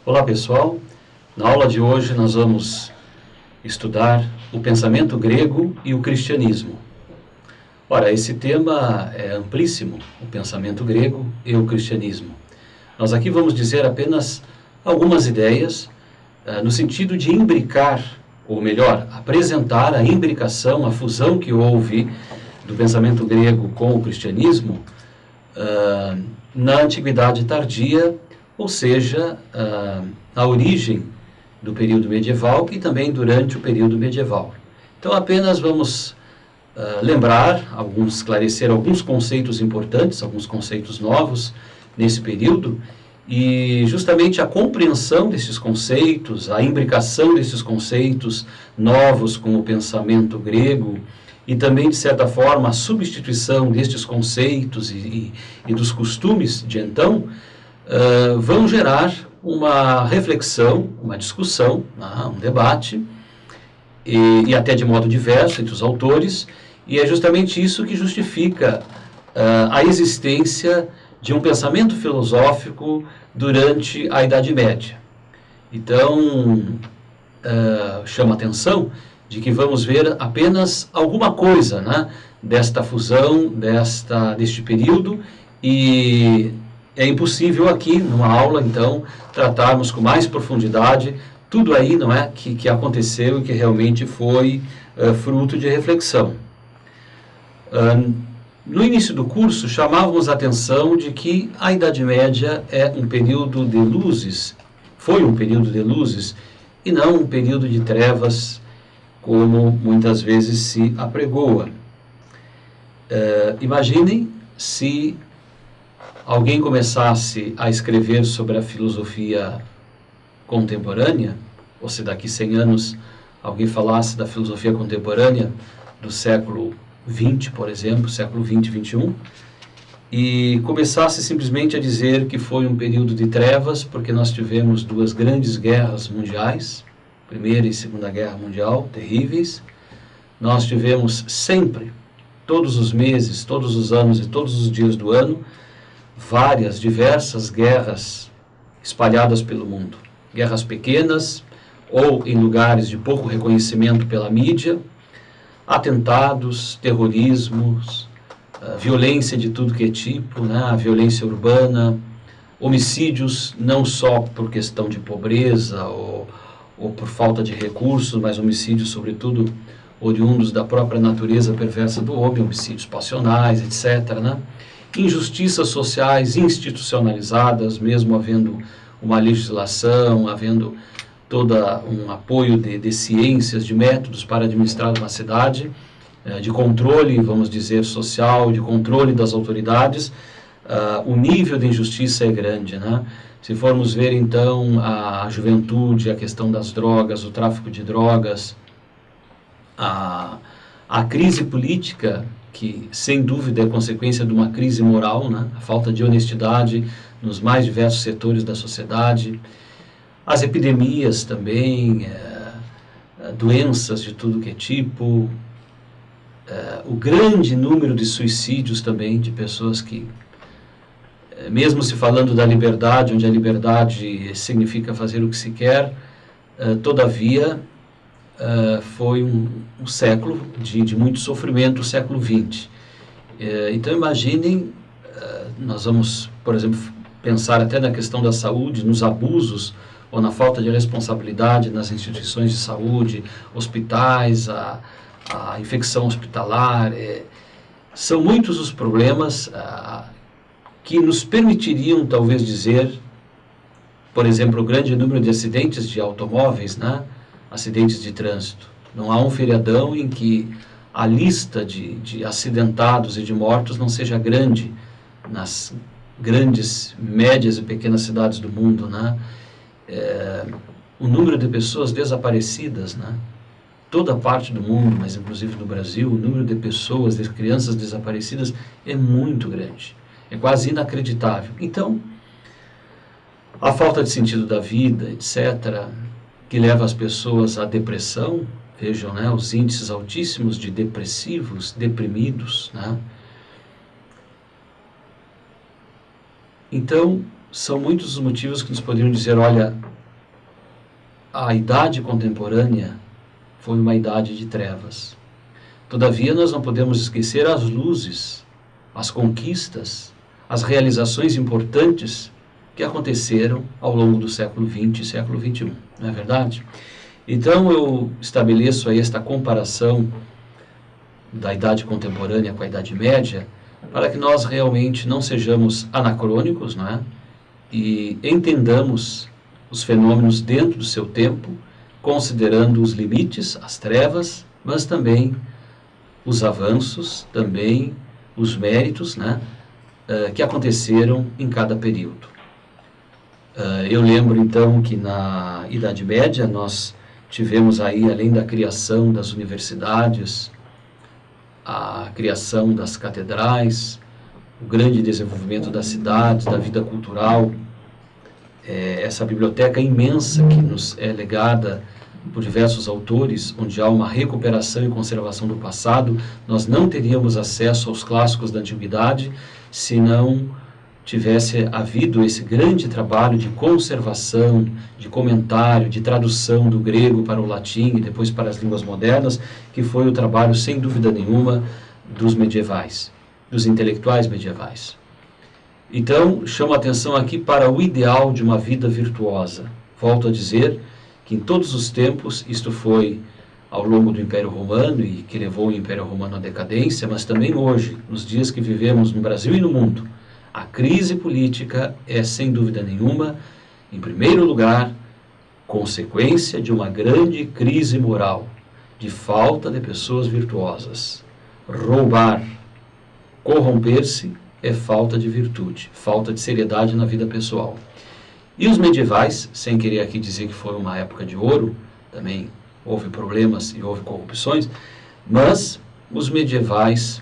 Olá pessoal, na aula de hoje nós vamos estudar o pensamento grego e o cristianismo. Ora, esse tema é amplíssimo, o pensamento grego e o cristianismo. Nós aqui vamos dizer apenas algumas ideias no sentido de imbricar, ou melhor, apresentar a imbricação, a fusão que houve do pensamento grego com o cristianismo na Antiguidade Tardia, ou seja, a origem do período medieval e também durante o período medieval. Então, apenas vamos lembrar, esclarecer alguns conceitos importantes, alguns conceitos novos nesse período, e justamente a compreensão desses conceitos, a imbricação desses conceitos novos com o pensamento grego, e também, de certa forma, a substituição destes conceitos e dos costumes de então, vão gerar uma reflexão, uma discussão, um debate, e até de modo diverso entre os autores, e é justamente isso que justifica a existência de um pensamento filosófico durante a Idade Média. Então, chama atenção de que vamos ver apenas alguma coisa desta fusão, deste período, e é impossível aqui, numa aula, então, tratarmos com mais profundidade tudo aí, não é, que aconteceu e que realmente foi fruto de reflexão. No início do curso, chamávamos a atenção de que a Idade Média é um período de luzes, foi um período de luzes, e não um período de trevas, como muitas vezes se apregoa. Imaginem se alguém começasse a escrever sobre a filosofia contemporânea, ou se daqui 100 anos alguém falasse da filosofia contemporânea do século XX, por exemplo, século XX, XXI, e começasse simplesmente a dizer que foi um período de trevas, porque nós tivemos duas grandes guerras mundiais, Primeira e Segunda Guerra Mundial, terríveis. Nós tivemos sempre, todos os meses, todos os anos e todos os dias do ano, diversas guerras espalhadas pelo mundo. Guerras pequenas ou em lugares de pouco reconhecimento pela mídia, atentados, terrorismos, violência de tudo que é tipo, a violência urbana, homicídios não só por questão de pobreza ou por falta de recursos, mas homicídios sobretudo oriundos da própria natureza perversa do homem, homicídios passionais, etc., injustiças sociais institucionalizadas, mesmo havendo uma legislação, havendo todo um apoio de ciências, de métodos para administrar uma cidade, de controle, vamos dizer, social, de controle das autoridades, o nível de injustiça é grande, Se formos ver, então, a juventude, a questão das drogas, o tráfico de drogas, a crise política, que sem dúvida é consequência de uma crise moral, a falta de honestidade nos mais diversos setores da sociedade, as epidemias também, doenças de tudo que é tipo, o grande número de suicídios também, de pessoas que, mesmo se falando da liberdade, onde a liberdade significa fazer o que se quer, todavia, foi um século de muito sofrimento, o século XX. Então, imaginem, nós vamos, por exemplo, pensar até na questão da saúde, nos abusos ou na falta de responsabilidade nas instituições de saúde, hospitais, a infecção hospitalar. São muitos os problemas que nos permitiriam, talvez, dizer, por exemplo, o grande número de acidentes de automóveis, acidentes de trânsito. Não há um feriadão em que a lista de acidentados e de mortos não seja grande nas grandes, médias e pequenas cidades do mundo, o número de pessoas desaparecidas, toda parte do mundo, mas inclusive no Brasil, o número de pessoas, de crianças desaparecidas é muito grande, é quase inacreditável. Então, a falta de sentido da vida, etc., que leva as pessoas à depressão, vejam, os índices altíssimos de depressivos, deprimidos, Então, são muitos os motivos que nos poderiam dizer, olha, a idade contemporânea foi uma idade de trevas. Todavia, nós não podemos esquecer as luzes, as conquistas, as realizações importantes que aconteceram ao longo do século XX e século XXI, não é verdade? Então, eu estabeleço aí esta comparação da idade contemporânea com a Idade Média, para que nós realmente não sejamos anacrônicos, não é? E entendamos os fenômenos dentro do seu tempo, considerando os limites, as trevas, mas também os avanços, também os méritos, né, que aconteceram em cada período. Eu lembro então que na Idade Média nós tivemos aí, além da criação das universidades, a criação das catedrais, o grande desenvolvimento das cidades, da vida cultural, essa biblioteca imensa que nos é legada por diversos autores, onde há uma recuperação e conservação do passado. Nós não teríamos acesso aos clássicos da antiguidade se não tivesse havido esse grande trabalho de conservação, de comentário, de tradução do grego para o latim e depois para as línguas modernas, que foi o trabalho, sem dúvida nenhuma, dos medievais, dos intelectuais medievais. Então, chamo a atenção aqui para o ideal de uma vida virtuosa. Volto a dizer que em todos os tempos, isto foi ao longo do Império Romano e que levou o Império Romano à decadência, mas também hoje, nos dias que vivemos no Brasil e no mundo, a crise política é, sem dúvida nenhuma, em primeiro lugar, consequência de uma grande crise moral, de falta de pessoas virtuosas. Roubar, corromper-se é falta de virtude, falta de seriedade na vida pessoal. E os medievais, sem querer aqui dizer que foi uma época de ouro, também houve problemas e houve corrupções, mas os medievais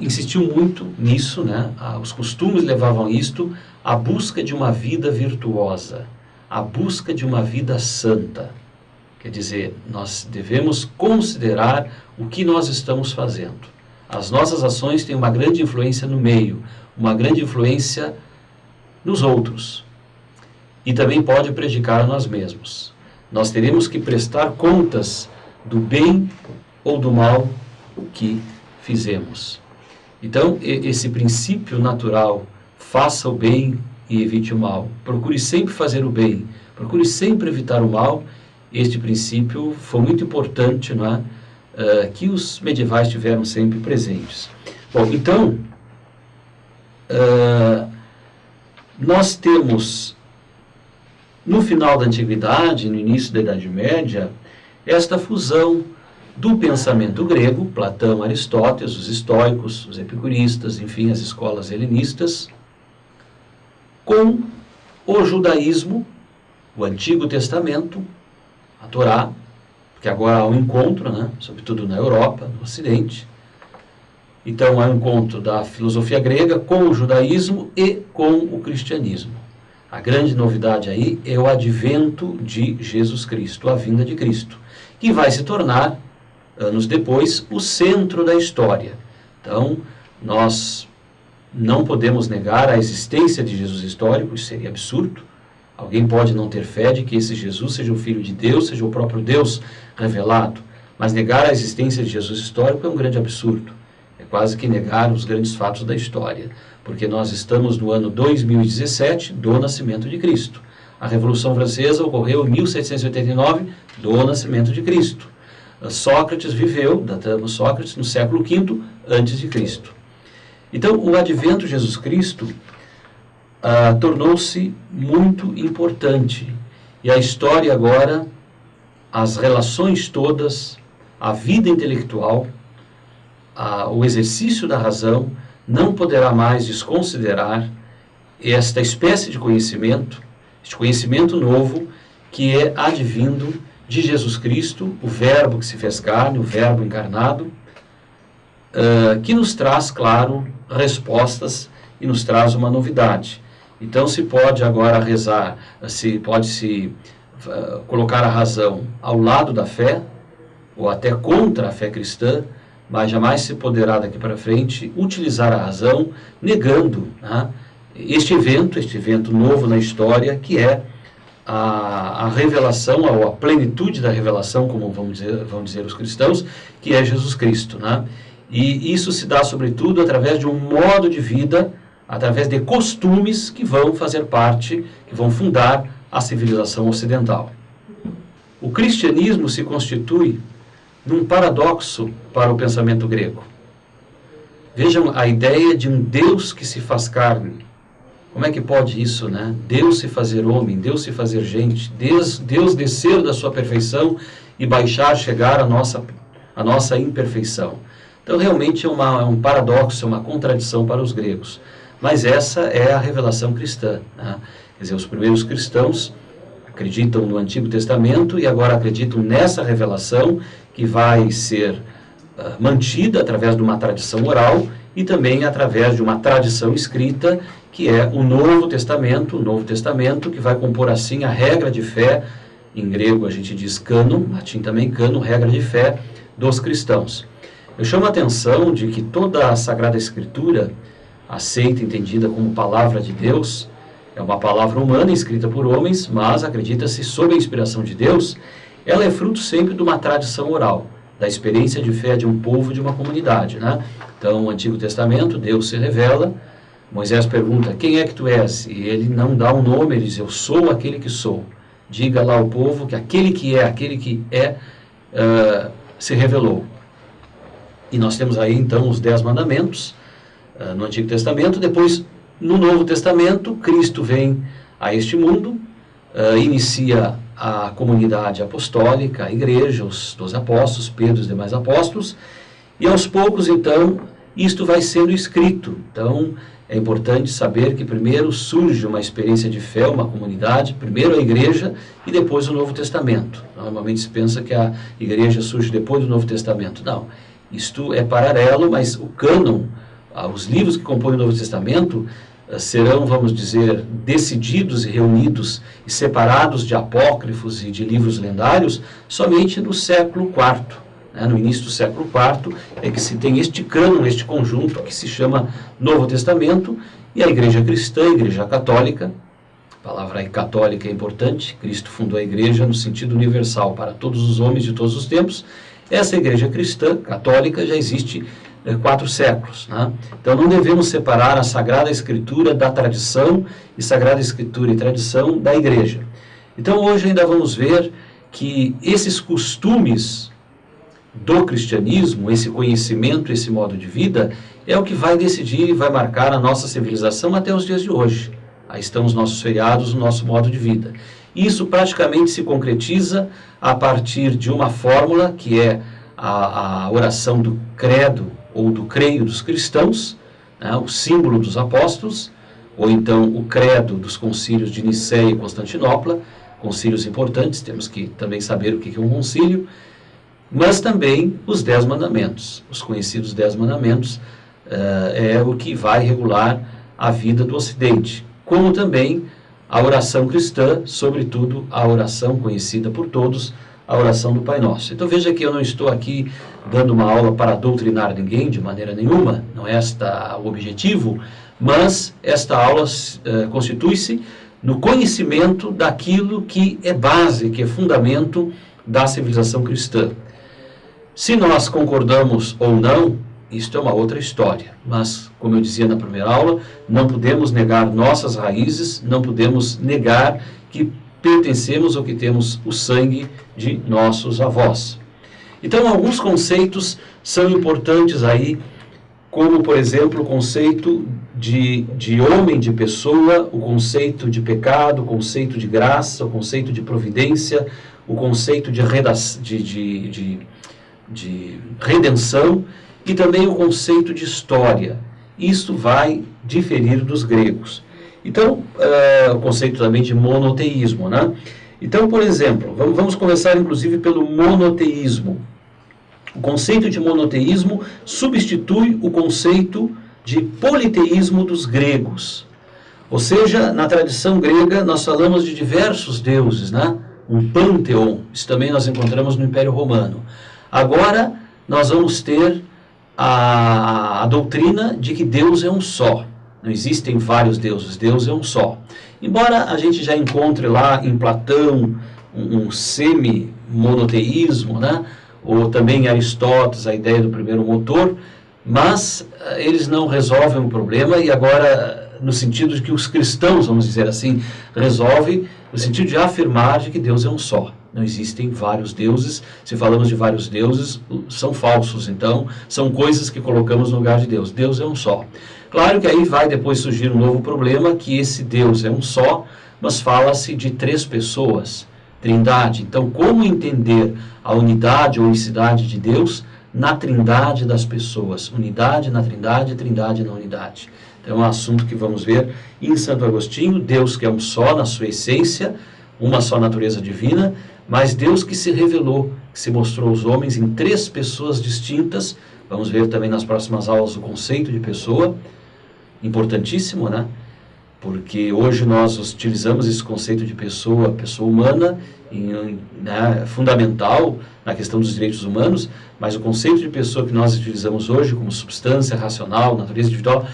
insistiam muito nisso, né? Os costumes levavam isto, a busca de uma vida virtuosa, a busca de uma vida santa. Quer dizer, nós devemos considerar o que nós estamos fazendo. As nossas ações têm uma grande influência no meio, uma grande influência nos outros. E também pode prejudicar a nós mesmos. Nós teremos que prestar contas do bem ou do mal que fizemos. Então, esse princípio natural, faça o bem e evite o mal. Procure sempre fazer o bem, procure sempre evitar o mal. Este princípio foi muito importante, não é? Que os medievais tiveram sempre presentes. Bom, então, nós temos, no final da Antiguidade, no início da Idade Média, esta fusão do pensamento grego, Platão, Aristóteles, os estoicos, os epicuristas, enfim, as escolas helenistas, com o judaísmo, o Antigo Testamento, a Torá, que agora há um encontro, né, sobretudo na Europa, no Ocidente. Então, há um encontro da filosofia grega com o judaísmo e com o cristianismo. A grande novidade aí é o advento de Jesus Cristo, a vinda de Cristo, que vai se tornar, anos depois, o centro da história. Então, nós não podemos negar a existência de Jesus histórico, isso seria absurdo. Alguém pode não ter fé de que esse Jesus seja o Filho de Deus, seja o próprio Deus revelado, mas negar a existência de Jesus histórico é um grande absurdo. É quase que negar os grandes fatos da história, porque nós estamos no ano 2017 do nascimento de Cristo. A Revolução Francesa ocorreu em 1789 do nascimento de Cristo. Sócrates viveu, datamos Sócrates, no século V antes de Cristo. Então, o advento de Jesus Cristo tornou-se muito importante. E a história agora, as relações todas, a vida intelectual, o exercício da razão, não poderá mais desconsiderar esta espécie de conhecimento, este conhecimento novo que é advindo de Jesus Cristo, o Verbo que se fez carne, o Verbo encarnado, que nos traz, claro, respostas e nos traz uma novidade. Então se pode agora rezar, pode-se colocar a razão ao lado da fé, ou até contra a fé cristã, mas jamais se poderá daqui para frente utilizar a razão negando, né, este evento novo na história, que é a revelação, ou a plenitude da revelação, como vão dizer os cristãos, que é Jesus Cristo, né? E isso se dá, sobretudo, através de um modo de vida, através de costumes que vão fazer parte, que vão fundar a civilização ocidental. O cristianismo se constitui num paradoxo para o pensamento grego. Vejam a ideia de um Deus que se faz carne. Como é que pode isso, né? Deus se fazer homem, Deus se fazer gente, Deus descer da sua perfeição e baixar, chegar à nossa imperfeição. Então, realmente é um paradoxo, é uma contradição para os gregos. Mas essa é a revelação cristã, né? Quer dizer, os primeiros cristãos acreditam no Antigo Testamento e agora acreditam nessa revelação que vai ser mantida através de uma tradição oral e também através de uma tradição escrita, que é o Novo Testamento, que vai compor assim a regra de fé, em grego a gente diz cânon, latim também cânon, regra de fé dos cristãos. Eu chamo a atenção de que toda a Sagrada Escritura, aceita e entendida como palavra de Deus, é uma palavra humana escrita por homens, mas acredita-se sob a inspiração de Deus, ela é fruto sempre de uma tradição oral, da experiência de fé de um povo, de uma comunidade, né? Então, no Antigo Testamento, Deus se revela, Moisés pergunta, quem é que tu és? E ele não dá um nome, ele diz, eu sou aquele que sou. Diga lá ao povo que aquele que é, se revelou. E nós temos aí, então, os 10 mandamentos no Antigo Testamento. Depois, no Novo Testamento, Cristo vem a este mundo, inicia a comunidade apostólica, a igreja, os 12 apóstolos, Pedro e os demais apóstolos, e aos poucos, então, isto vai sendo escrito. Então, é importante saber que primeiro surge uma experiência de fé, uma comunidade, primeiro a igreja e depois o Novo Testamento. Normalmente se pensa que a igreja surge depois do Novo Testamento. Não, isto é paralelo, mas o cânon, os livros que compõem o Novo Testamento, serão, vamos dizer, decididos e reunidos e separados de apócrifos e de livros lendários somente no século IV. No início do século IV é que se tem este cânon, este conjunto que se chama Novo Testamento, e a igreja cristã, a igreja católica, a palavra aí católica é importante, Cristo fundou a igreja no sentido universal para todos os homens de todos os tempos. Essa igreja cristã, católica, já existe 4 séculos, né? Então não devemos separar a Sagrada Escritura da tradição e Sagrada Escritura e tradição da igreja. Então hoje ainda vamos ver que esses costumes do cristianismo, esse conhecimento, esse modo de vida, é o que vai decidir e vai marcar a nossa civilização até os dias de hoje. Aí estão os nossos feriados, o nosso modo de vida. Isso praticamente se concretiza a partir de uma fórmula que é a oração do credo ou do creio dos cristãos, né, o símbolo dos apóstolos, ou então o credo dos concílios de Nicéia e Constantinopla, concílios importantes, temos que também saber o que é um concílio, mas também os 10 mandamentos, os conhecidos 10 mandamentos, é o que vai regular a vida do Ocidente, como também a oração cristã, sobretudo a oração conhecida por todos, a oração do Pai Nosso. Então veja que eu não estou aqui dando uma aula para doutrinar ninguém de maneira nenhuma, não é este o objetivo, mas esta aula constitui-se no conhecimento daquilo que é base, que é fundamento da civilização cristã. Se nós concordamos ou não, isto é uma outra história, mas, como eu dizia na primeira aula, não podemos negar nossas raízes, não podemos negar que pertencemos ou que temos o sangue de nossos avós. Então, alguns conceitos são importantes aí, como, por exemplo, o conceito de homem, de pessoa, o conceito de pecado, o conceito de graça, o conceito de providência, o conceito de redenção e também o conceito de história. Isso vai diferir dos gregos. Então, o conceito também de monoteísmo, né? Então, por exemplo, vamos começar inclusive pelo monoteísmo. O conceito de monoteísmo substitui o conceito de politeísmo dos gregos. Ou seja, na tradição grega nós falamos de diversos deuses, né? Um panteon. Isso também nós encontramos no Império Romano. Agora nós vamos ter a doutrina de que Deus é um só. Não existem vários deuses, Deus é um só. Embora a gente já encontre lá em Platão um semi-monoteísmo, né? Ou também em Aristóteles a ideia do primeiro motor, mas eles não resolvem o problema, e agora, no sentido de que os cristãos, vamos dizer assim, resolvem, no sentido de afirmar de que Deus é um só. Não existem vários deuses. Se falamos de vários deuses, são falsos, então são coisas que colocamos no lugar de Deus. Deus é um só. Claro que aí vai depois surgir um novo problema, que esse Deus é um só, mas fala-se de 3 pessoas, trindade. Então, como entender a unidade ou unicidade de Deus na trindade das pessoas? Unidade na trindade, trindade na unidade. Então, é um assunto que vamos ver em Santo Agostinho. Deus que é um só na sua essência, uma só natureza divina, mas Deus que se revelou, que se mostrou aos homens em 3 pessoas distintas. Vamos ver também nas próximas aulas o conceito de pessoa, importantíssimo, né? Porque hoje nós utilizamos esse conceito de pessoa, pessoa humana, né, fundamental na questão dos direitos humanos, mas o conceito de pessoa que nós utilizamos hoje como substância racional, natureza individual,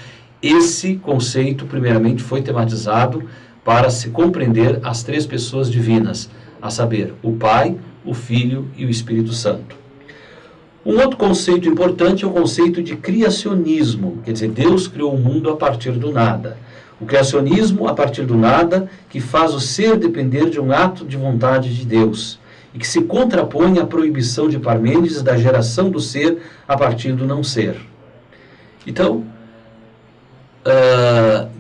esse conceito primeiramente foi tematizado para se compreender as 3 pessoas divinas, a saber, o Pai, o Filho e o Espírito Santo. Um outro conceito importante é o conceito de criacionismo, quer dizer, Deus criou o mundo a partir do nada. O criacionismo, a partir do nada, que faz o ser depender de um ato de vontade de Deus, e que se contrapõe à proibição de Parmênides da geração do ser a partir do não ser. Então,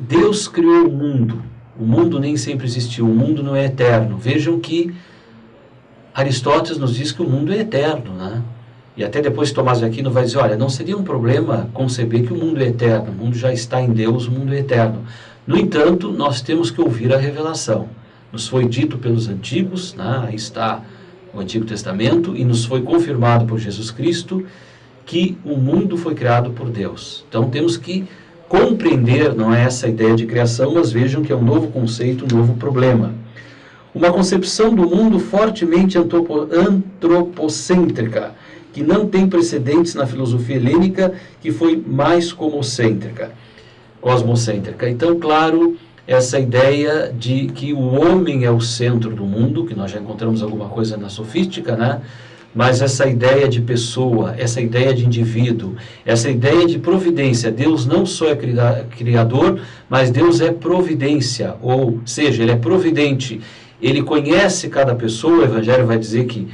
Deus criou o mundo. O mundo nem sempre existiu, o mundo não é eterno. Vejam que Aristóteles nos diz que o mundo é eterno, né? E até depois Tomás de Aquino vai dizer, olha, não seria um problema conceber que o mundo é eterno, o mundo já está em Deus, o mundo é eterno. No entanto, nós temos que ouvir a revelação. Nos foi dito pelos antigos, né? Aí está o Antigo Testamento, e nos foi confirmado por Jesus Cristo que o mundo foi criado por Deus. Então temos que compreender, não é essa ideia de criação, mas vejam que é um novo conceito, um novo problema. Uma concepção do mundo fortemente antropocêntrica, que não tem precedentes na filosofia helênica, que foi mais cosmocêntrica. Então, claro, essa ideia de que o homem é o centro do mundo, que nós já encontramos alguma coisa na sofística, né? Mas essa ideia de pessoa, essa ideia de indivíduo, essa ideia de providência, Deus não só é criador, mas Deus é providência, ou seja, Ele é providente, Ele conhece cada pessoa. O Evangelho vai dizer que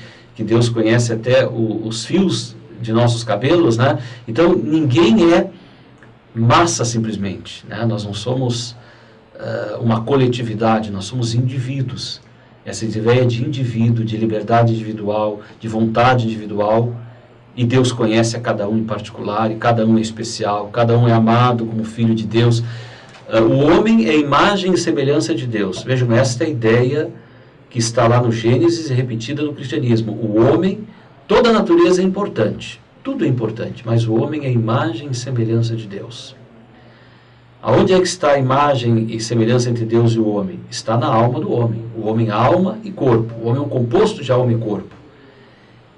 Deus conhece até os fios de nossos cabelos, né? Então, ninguém é massa simplesmente, né? Nós não somos uma coletividade, nós somos indivíduos. Essa ideia de indivíduo, de liberdade individual, de vontade individual, e Deus conhece a cada um em particular, e cada um é especial, cada um é amado como filho de Deus. O homem é imagem e semelhança de Deus. Vejam, esta é a ideia que está lá no Gênesis e repetida no cristianismo. O homem, toda a natureza é importante, tudo é importante, mas o homem é imagem e semelhança de Deus. Aonde é que está a imagem e semelhança entre Deus e o homem? Está na alma do homem. O homem é alma e corpo. O homem é um composto de alma e corpo.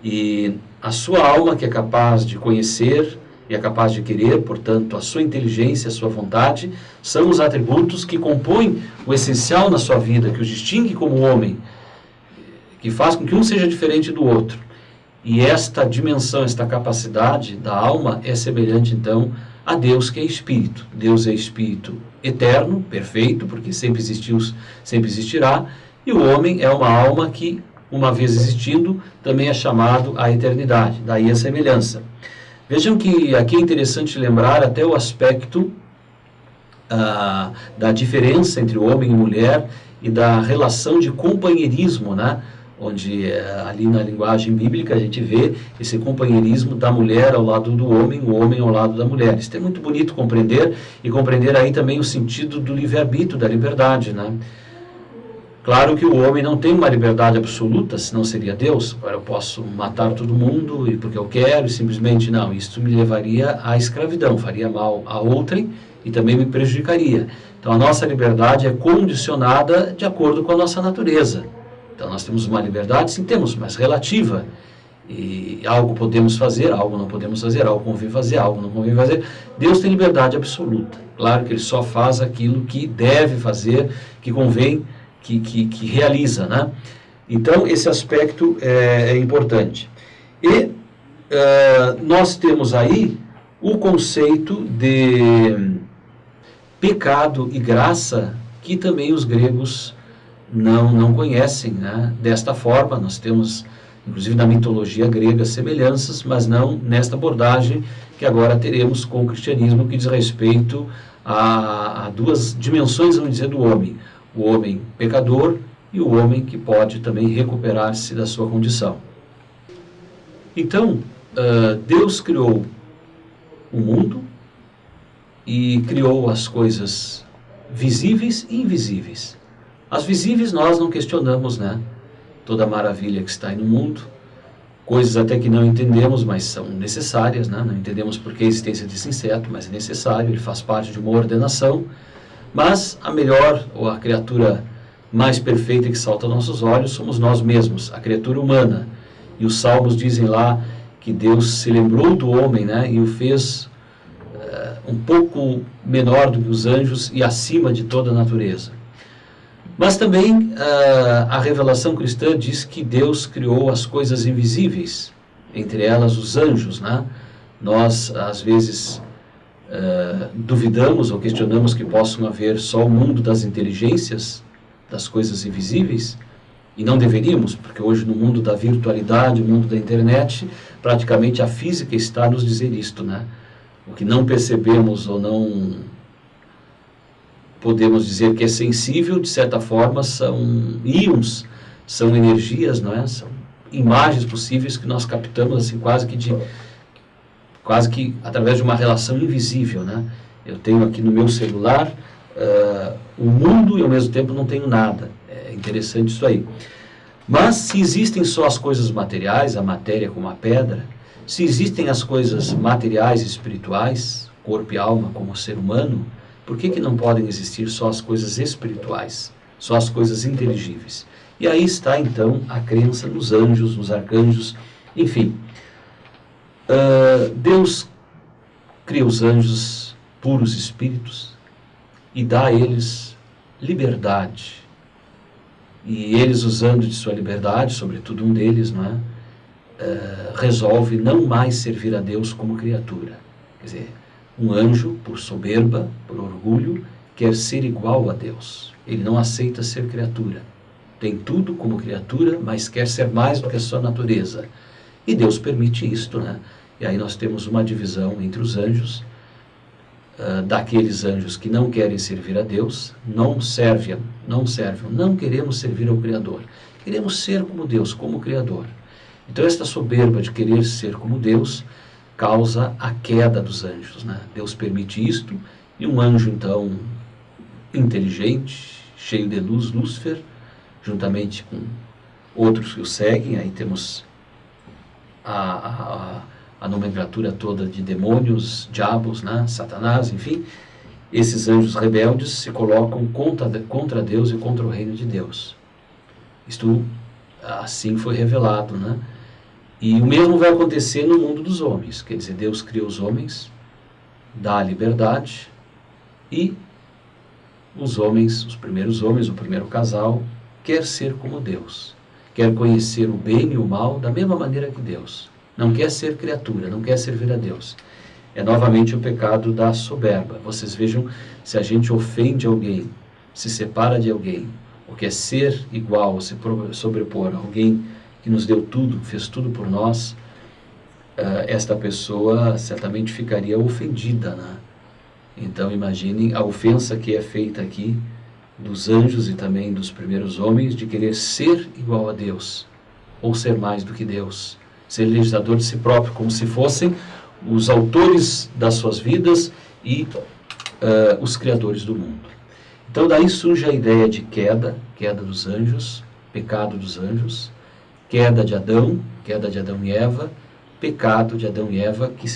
E a sua alma, que é capaz de conhecer e é capaz de querer, portanto, a sua inteligência, a sua vontade, são os atributos que compõem o essencial na sua vida, que os distingue como homem, que faz com que um seja diferente do outro. E esta dimensão, esta capacidade da alma é semelhante, então, a Deus, que é Espírito. Deus é Espírito eterno, perfeito, porque sempre existiu, sempre existirá, e o homem é uma alma que, uma vez existindo, também é chamado à eternidade, daí a semelhança. Vejam que aqui é interessante lembrar até o aspecto da diferença entre homem e mulher e da relação de companheirismo, né? Onde ali na linguagem bíblica a gente vê esse companheirismo da mulher ao lado do homem, o homem ao lado da mulher. Isso é muito bonito compreender, e compreender aí também o sentido do livre-arbítrio, da liberdade, né? Claro que o homem não tem uma liberdade absoluta, senão seria Deus. Agora eu posso matar todo mundo e porque eu quero, e simplesmente não. Isso me levaria à escravidão, faria mal a outrem e também me prejudicaria. Então a nossa liberdade é condicionada de acordo com a nossa natureza. Então nós temos uma liberdade, sim temos, mas relativa. E algo podemos fazer, algo não podemos fazer, algo convém fazer, algo não convém fazer. Deus tem liberdade absoluta. Claro que Ele só faz aquilo que deve fazer, que convém, que realiza, né? Então, esse aspecto é importante. E nós temos aí o conceito de pecado e graça, que também os gregos não conhecem, né? Desta forma. Nós temos, inclusive na mitologia grega, semelhanças, mas não nesta abordagem que agora teremos com o cristianismo, que diz respeito a duas dimensões, vamos dizer, do homem. O homem pecador e o homem que pode também recuperar-se da sua condição. Então, Deus criou o mundo e criou as coisas visíveis e invisíveis. As visíveis nós não questionamos, né? Toda a maravilha que está aí no mundo, coisas até que não entendemos, mas são necessárias, né? Não entendemos por que a existência desse inseto, mas é necessário, ele faz parte de uma ordenação. Mas a melhor, ou a criatura mais perfeita que salta aos nossos olhos, somos nós mesmos, a criatura humana. E os salmos dizem lá que Deus se lembrou do homem, né? E o fez um pouco menor do que os anjos e acima de toda a natureza. Mas também a revelação cristã diz que Deus criou as coisas invisíveis, entre elas os anjos, né? Nós, às vezes, duvidamos ou questionamos que possam haver só o mundo das inteligências, das coisas invisíveis, e não deveríamos, porque hoje no mundo da virtualidade, no mundo da internet, praticamente a física está a nos dizer isto, né? O que não percebemos ou não podemos dizer que é sensível, de certa forma, são íons, são energias, não é? São imagens possíveis que nós captamos assim, quase que através de uma relação invisível, né? Eu tenho aqui no meu celular o mundo e ao mesmo tempo não tenho nada. É interessante isso aí. Mas se existem só as coisas materiais, a matéria como a pedra, se existem as coisas materiais e espirituais, corpo e alma como ser humano, por que não podem existir só as coisas espirituais, só as coisas inteligíveis? E aí está então a crença nos anjos, nos arcanjos, enfim. Deus cria os anjos puros espíritos e dá a eles liberdade. E eles, usando de sua liberdade, sobretudo um deles, não é? Resolve não mais servir a Deus como criatura. Quer dizer, um anjo, por soberba, por orgulho, quer ser igual a Deus. Ele não aceita ser criatura. Tem tudo como criatura, mas quer ser mais do que a sua natureza. E Deus permite isto, né? E aí nós temos uma divisão entre os anjos, daqueles anjos que não querem servir a Deus, não queremos servir ao Criador. Queremos ser como Deus, como Criador. Então esta soberba de querer ser como Deus causa a queda dos anjos, né? Deus permite isto, e um anjo então inteligente, cheio de luz, Lúcifer, juntamente com outros que o seguem, aí temos a nomenclatura toda de demônios, diabos, né? Satanás, enfim, esses anjos rebeldes se colocam contra Deus e contra o reino de Deus. Isto assim foi revelado, né? E o mesmo vai acontecer no mundo dos homens. Quer dizer, Deus criou os homens, dá a liberdade, e os homens, os primeiros homens, o primeiro casal, quer ser como Deus. Quer conhecer o bem e o mal da mesma maneira que Deus. Não quer ser criatura, não quer servir a Deus. É novamente o pecado da soberba. Vocês vejam, se a gente ofende alguém, se separa de alguém, ou quer ser igual, ou se sobrepor a alguém que nos deu tudo, fez tudo por nós, esta pessoa certamente ficaria ofendida, né? Então imaginem a ofensa que é feita aqui dos anjos e também dos primeiros homens de querer ser igual a Deus, ou ser mais do que Deus, ser legislador de si próprio, como se fossem os autores das suas vidas e os criadores do mundo. Então daí surge a ideia de queda dos anjos, pecado dos anjos, queda de Adão e Eva, pecado de Adão e Eva, que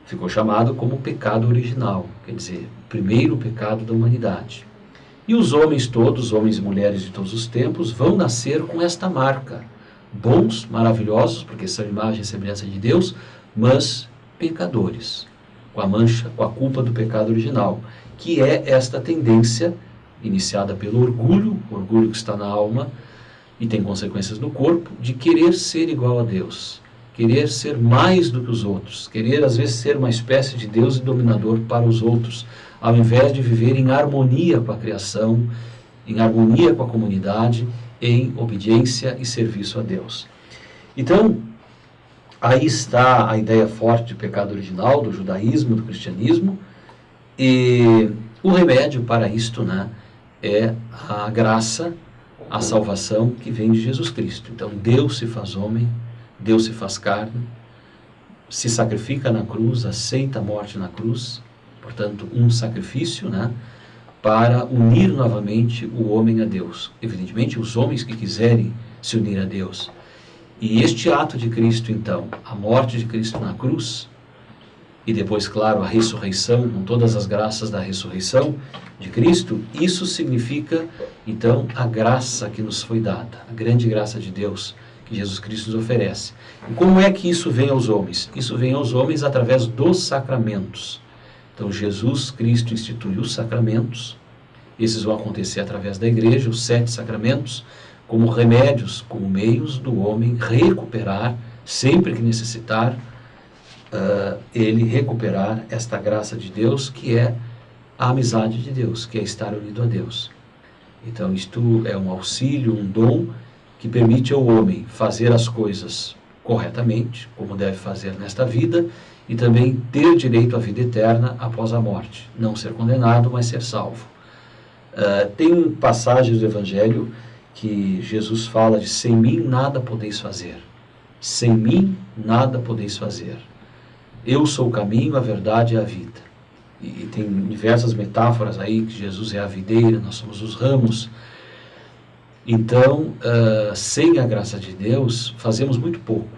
ficou chamado como pecado original, quer dizer, o primeiro pecado da humanidade. E os homens todos, homens e mulheres de todos os tempos, vão nascer com esta marca, bons, maravilhosos, porque são imagem e semelhança de Deus, mas pecadores. com a mancha, com a culpa do pecado original, que é esta tendência iniciada pelo orgulho, o orgulho que está na alma e tem consequências no corpo, de querer ser igual a Deus, querer ser mais do que os outros, querer às vezes ser uma espécie de Deus e dominador para os outros, ao invés de viver em harmonia com a criação, em harmonia com a comunidade, em obediência e serviço a Deus. Então, aí está a ideia forte de pecado original, do judaísmo, do cristianismo, e o remédio para isto, né, é a graça, a salvação que vem de Jesus Cristo. Então, Deus se faz homem, Deus se faz carne, se sacrifica na cruz, aceita a morte na cruz, portanto, um sacrifício, né, para unir novamente o homem a Deus. Evidentemente, os homens que quiserem se unir a Deus. E este ato de Cristo, então, a morte de Cristo na cruz, e depois, claro, a ressurreição, com todas as graças da ressurreição de Cristo, isso significa, então, a graça que nos foi dada, a grande graça de Deus que Jesus Cristo nos oferece. E como é que isso vem aos homens? Isso vem aos homens através dos sacramentos. Então, Jesus Cristo institui os sacramentos, esses vão acontecer através da igreja, os 7 sacramentos, como remédios, como meios do homem recuperar, sempre que necessitar, ele recuperar esta graça de Deus, que é a amizade de Deus, que é estar unido a Deus. Então, isto é um auxílio, um dom, que permite ao homem fazer as coisas corretamente, como deve fazer nesta vida, e também ter direito à vida eterna após a morte. Não ser condenado, mas ser salvo. Tem passagens do Evangelho que Jesus fala de: sem mim nada podeis fazer. Sem mim nada podeis fazer. Eu sou o caminho, a verdade e a vida. E tem diversas metáforas aí, que Jesus é a videira, nós somos os ramos. Então, sem a graça de Deus, fazemos muito pouco.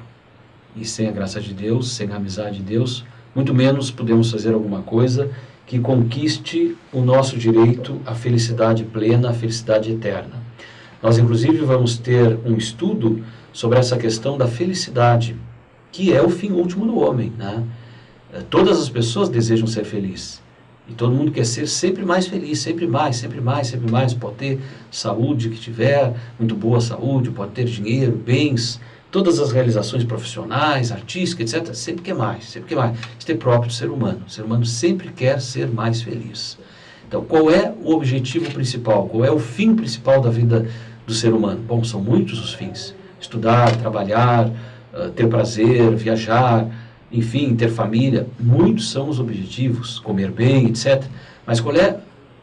E sem a graça de Deus, sem a amizade de Deus, muito menos podemos fazer alguma coisa que conquiste o nosso direito à felicidade plena, à felicidade eterna. Nós, inclusive, vamos ter um estudo sobre essa questão da felicidade, que é o fim último do homem, né? Todas as pessoas desejam ser felizes. E todo mundo quer ser sempre mais feliz, sempre mais, sempre mais, sempre mais. Pode ter saúde que tiver, muito boa saúde, pode ter dinheiro, bens, todas as realizações profissionais, artísticas, etc. Sempre quer mais, sempre quer mais. Isso é próprio do ser humano. O ser humano sempre quer ser mais feliz. Então, qual é o objetivo principal? Qual é o fim principal da vida do ser humano? Bom, são muitos os fins. Estudar, trabalhar, ter prazer, viajar, enfim, ter família. Muitos são os objetivos, comer bem, etc. Mas qual é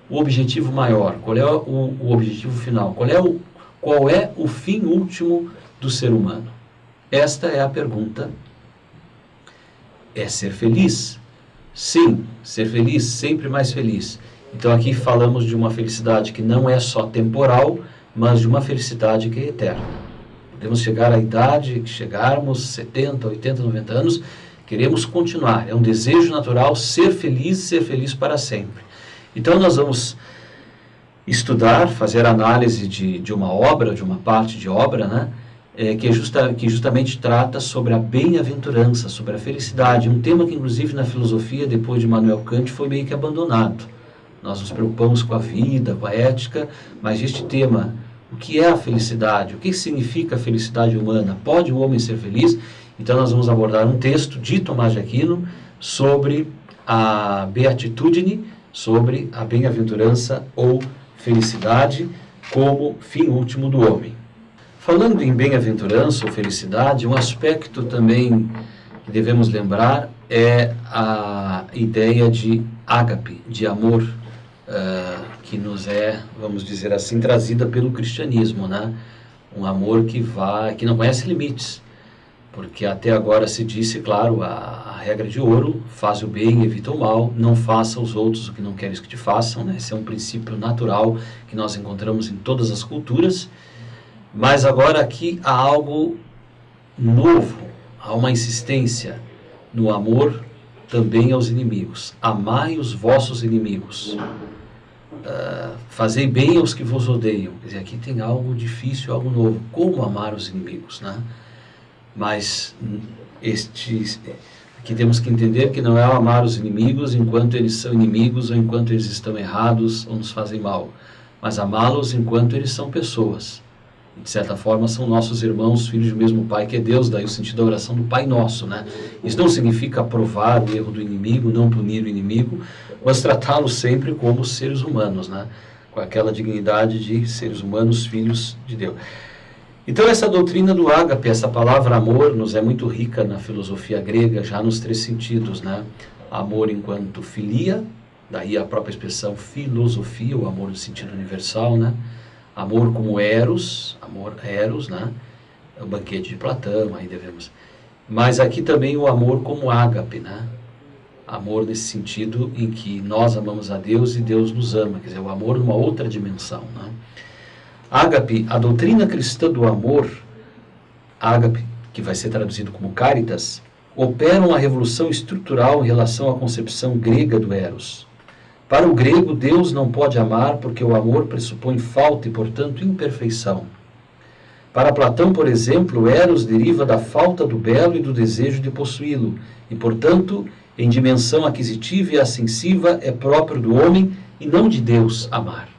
o objetivo maior? Qual é o objetivo final? Qual é o fim último do ser humano? Esta é a pergunta. É ser feliz? Sim, ser feliz, sempre mais feliz. Então aqui falamos de uma felicidade que não é só temporal, mas de uma felicidade que é eterna. Podemos chegar à idade que chegarmos, 70, 80, 90 anos, queremos continuar. É um desejo natural ser feliz para sempre. Então nós vamos estudar, fazer análise de uma obra, de uma parte de obra, né? Que justamente trata sobre a bem-aventurança, sobre a felicidade. Um tema que, inclusive, na filosofia, depois de Immanuel Kant, foi meio que abandonado. Nós nos preocupamos com a vida, com a ética, mas este tema, o que é a felicidade? O que significa a felicidade humana? Pode o homem ser feliz? Então nós vamos abordar um texto de Tomás de Aquino sobre a beatitudine, sobre a bem-aventurança ou felicidade como fim último do homem. Falando em bem-aventurança ou felicidade, um aspecto também que devemos lembrar é a ideia de ágape, de amor, que nos é, vamos dizer assim, trazida pelo cristianismo, né? Um amor que não conhece limites, porque até agora se disse, claro, a regra de ouro: faz o bem e evita o mal, não faça aos outros o que não queres que te façam, né? Esse é um princípio natural que nós encontramos em todas as culturas. Mas agora aqui há algo novo, há uma insistência no amor também aos inimigos. Amai os vossos inimigos. Fazei bem aos que vos odeiam. Quer dizer, aqui tem algo difícil, algo novo. Como amar os inimigos, né? Mas que temos que entender que não é amar os inimigos enquanto eles são inimigos ou enquanto eles estão errados ou nos fazem mal, mas amá-los enquanto eles são pessoas. De certa forma, são nossos irmãos, filhos do mesmo Pai, que é Deus, daí o sentido da oração do Pai Nosso, né? Isso não significa aprovar o erro do inimigo, não punir o inimigo, mas tratá-los sempre como seres humanos, né? Com aquela dignidade de seres humanos, filhos de Deus. Então, essa doutrina do ágape, essa palavra amor, nos é muito rica na filosofia grega, já nos 3 sentidos, né? Amor enquanto filia, daí a própria expressão filosofia, o amor no sentido universal, né? Amor como eros, né? É o banquete de Platão, aí devemos. Mas aqui também o amor como ágape, né? Amor nesse sentido em que nós amamos a Deus e Deus nos ama, quer dizer, o amor numa outra dimensão, né? Ágape, a doutrina cristã do amor, ágape, que vai ser traduzido como caritas, opera uma revolução estrutural em relação à concepção grega do eros. Para o grego, Deus não pode amar porque o amor pressupõe falta e, portanto, imperfeição. Para Platão, por exemplo, o eros deriva da falta do belo e do desejo de possuí-lo, e, portanto, em dimensão aquisitiva e ascensiva, é próprio do homem e não de Deus amar.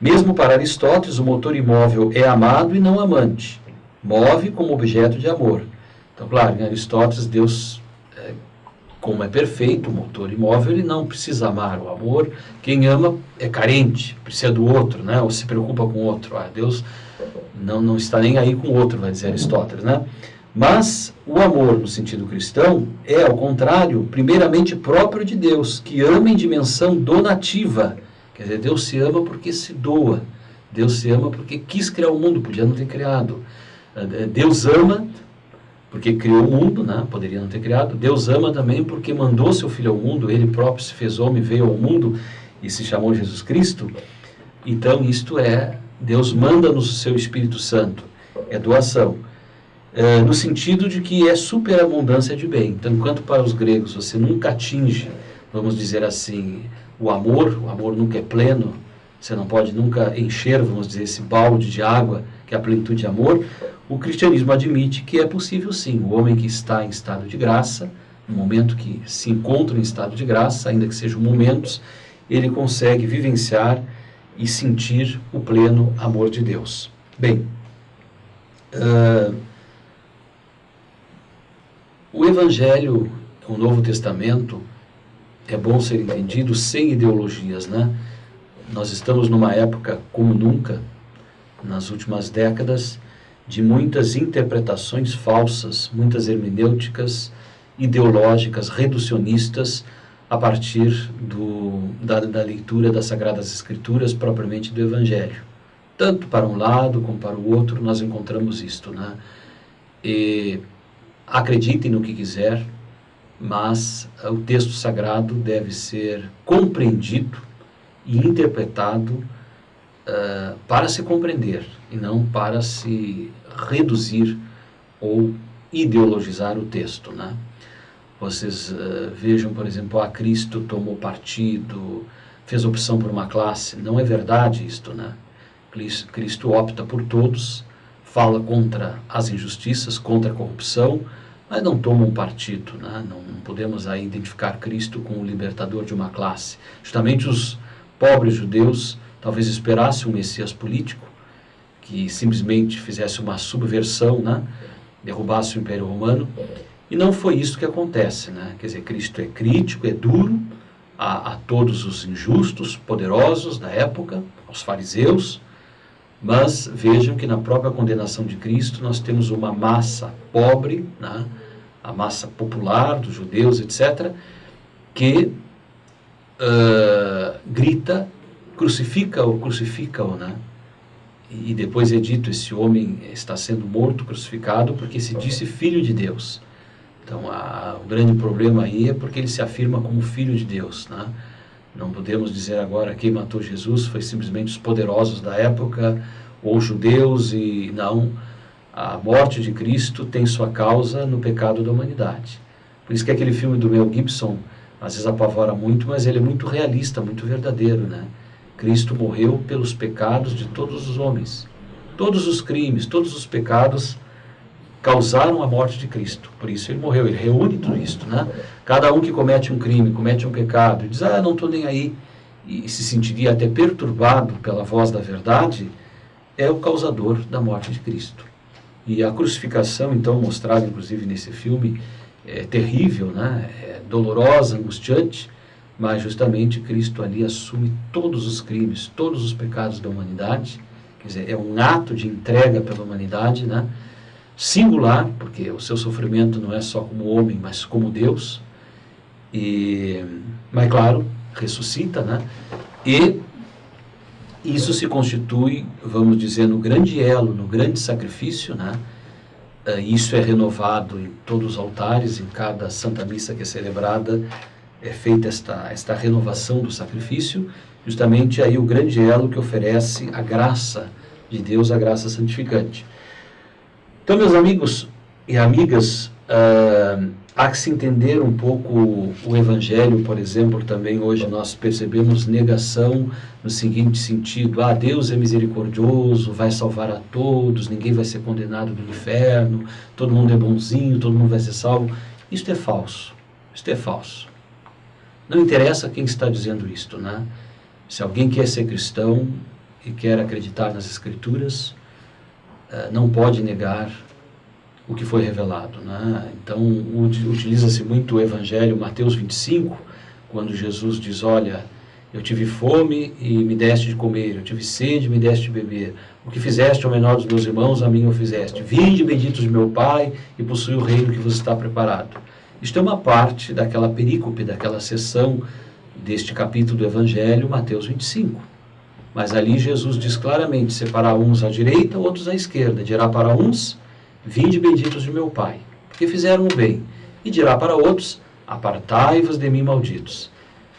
Mesmo para Aristóteles, o motor imóvel é amado e não amante. Move como objeto de amor. Então, claro, em Aristóteles, Deus, como é perfeito, o motor imóvel, ele não precisa amar. O amor, quem ama é carente, precisa do outro, né? Ou se preocupa com o outro. Deus não está nem aí com o outro, vai dizer Aristóteles, né? Mas o amor, no sentido cristão, é, ao contrário, primeiramente próprio de Deus, que ama em dimensão donativa. Quer dizer, Deus se ama porque se doa. Deus se ama porque quis criar o mundo, podia não ter criado. Deus ama porque criou o mundo, né? Poderia não ter criado. Deus ama também porque mandou seu Filho ao mundo, ele próprio se fez homem, veio ao mundo e se chamou Jesus Cristo. Então, isto é, Deus manda-nos o seu Espírito Santo, é doação. No sentido de que é superabundância de bem. Então, enquanto para os gregos você nunca atinge, vamos dizer assim, o amor nunca é pleno, você não pode nunca encher, vamos dizer, esse balde de água, que é a plenitude de amor, o cristianismo admite que é possível sim, o homem que está em estado de graça, no momento que se encontra em estado de graça, ainda que sejam momentos, ele consegue vivenciar e sentir o pleno amor de Deus. Bem, o Evangelho, o Novo Testamento, é bom ser entendido sem ideologias, né? Nós estamos numa época como nunca, nas últimas décadas, de muitas interpretações falsas, muitas hermenêuticas ideológicas, reducionistas, a partir da leitura das Sagradas Escrituras, propriamente do Evangelho. Tanto para um lado como para o outro, nós encontramos isto, né? E acreditem no que quiser, mas o texto sagrado deve ser compreendido e interpretado para se compreender, e não para se reduzir ou ideologizar o texto, né? Vocês vejam, por exemplo, Cristo tomou partido, fez opção por uma classe. Não é verdade isto, né? Cristo opta por todos, fala contra as injustiças, contra a corrupção, mas não toma um partido, né? Não podemos aí identificar Cristo como o libertador de uma classe. Justamente os pobres judeus talvez esperassem um Messias político que simplesmente fizesse uma subversão, né? Derrubasse o Império Romano, e não foi isso que acontece, né? Quer dizer, Cristo é crítico, é duro a todos os injustos, poderosos da época, aos fariseus, mas vejam que na própria condenação de Cristo nós temos uma massa pobre, né? A massa popular dos judeus, etc., que grita, crucifica-o, né? E depois é dito, esse homem está sendo morto, crucificado, porque se disse filho de Deus. Então, o grande problema aí é porque ele se afirma como filho de Deus, né? Não podemos dizer agora quem matou Jesus foi simplesmente os poderosos da época, ou judeus, e não. A morte de Cristo tem sua causa no pecado da humanidade. Por isso que aquele filme do Mel Gibson, às vezes apavora muito, mas ele é muito realista, muito verdadeiro, né? Cristo morreu pelos pecados de todos os homens. Todos os crimes, todos os pecados causaram a morte de Cristo. Por isso ele morreu, ele reúne tudo isso, né? Cada um que comete um crime, comete um pecado, e diz, não estou nem aí, e se sentiria até perturbado pela voz da verdade, é o causador da morte de Cristo. E a crucificação, então, mostrada inclusive nesse filme, é terrível, né? É dolorosa, angustiante, mas justamente Cristo ali assume todos os crimes, todos os pecados da humanidade. Quer dizer, é um ato de entrega pela humanidade, né? Singular, porque o seu sofrimento não é só como homem, mas como Deus. Mas claro, ressuscita, né? E isso se constitui, vamos dizer, no grande elo, no grande sacrifício, né? Isso é renovado em todos os altares, em cada Santa Missa que é celebrada, é feita esta renovação do sacrifício, justamente aí o grande elo que oferece a graça de Deus, a graça santificante. Então, meus amigos e amigas, há que se entender um pouco o Evangelho, por exemplo, também hoje nós percebemos negação no seguinte sentido, Deus é misericordioso, vai salvar a todos, ninguém vai ser condenado no inferno, todo mundo é bonzinho, todo mundo vai ser salvo. Isto é falso, isto é falso. Não interessa quem está dizendo isto, né? Se alguém quer ser cristão e quer acreditar nas Escrituras, não pode negar o que foi revelado, né? Então, utiliza-se muito o Evangelho, Mateus 25, quando Jesus diz, olha, eu tive fome e me deste de comer, eu tive sede e me deste de beber. O que fizeste ao menor dos meus irmãos, a mim o fizeste. Vinde, benditos de meu Pai, e possui o reino que vos está preparado. Isto é uma parte daquela perícope, daquela seção deste capítulo do Evangelho, Mateus 25. Mas ali Jesus diz claramente, separar uns à direita, outros à esquerda. Dirá para uns, vinde benditos de meu Pai, porque fizeram o bem. E dirá para outros, apartai-vos de mim, malditos.